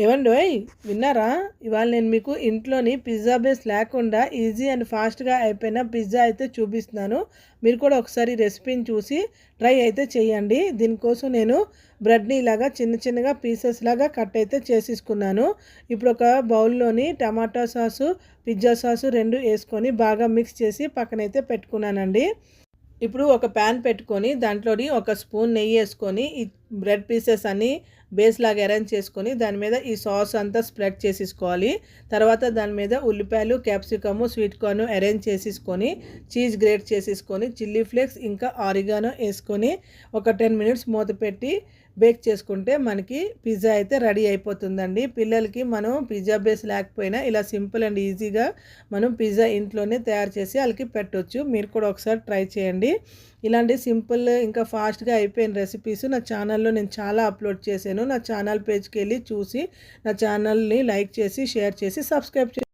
ఏవండోయ్ విన్నారా? ఇవాళ నేను మీకు ఇంట్లోని పిజ్జా బేస్ లేకుండా ఈజీ అండ్ ఫాస్ట్గా అయిపోయిన పిజ్జా అయితే చూపిస్తున్నాను. మీరు కూడా ఒకసారి రెసిపీని చూసి ట్రై అయితే చేయండి. దీనికోసం నేను బ్రెడ్ని ఇలాగా చిన్న చిన్నగా పీసెస్ లాగా కట్ అయితే చేసేసుకున్నాను. ఇప్పుడు ఒక బౌల్లోని టమాటా సాసు, పిజ్జా సాసు రెండు వేసుకొని బాగా మిక్స్ చేసి పక్కనైతే పెట్టుకున్నానండి. ఇప్పుడు ఒక ప్యాన్ పెట్టుకొని దాంట్లోని ఒక స్పూన్ నెయ్యి వేసుకొని ఈ బ్రెడ్ పీసెస్ అన్నీ బేస్ లాగా అరేంజ్ చేసుకొని దాని మీద ఈ సాస్ అంతా స్ప్రెడ్ చేసేసుకోవాలి. తర్వాత దాని మీద ఉల్లిపాయలు, క్యాప్సికము, స్వీట్ కార్న్ అరేంజ్ చేసేసుకొని చీజ్ గ్రేట్ చేసేసుకొని చిల్లీ ఫ్లేక్స్ ఇంకా ఆరిగానో వేసుకొని ఒక 10 మినిట్స్ మూత పెట్టి బేక్ చేసుకుంటే మనకి పిజ్జా అయితే రెడీ అయిపోతుందండి. పిల్లలకి మనం పిజ్జా బేస్ లేకపోయినా ఇలా సింపుల్ అండ్ ఈజీగా మనం పిజ్జా ఇంట్లోనే తయారు చేసి వాళ్ళకి పెట్టవచ్చు. మీరు కూడా ఒకసారి ట్రై చేయండి. ఇలాంటి సింపుల్ ఇంకా ఫాస్ట్గా అయిపోయిన రెసిపీస్ నా ఛానల్లో నేను చాలా అప్లోడ్ చేశాను. నా ఛానల్ పేజ్కి వెళ్ళి చూసి నా ఛానల్ని లైక్ చేసి షేర్ చేసి సబ్స్క్రైబ్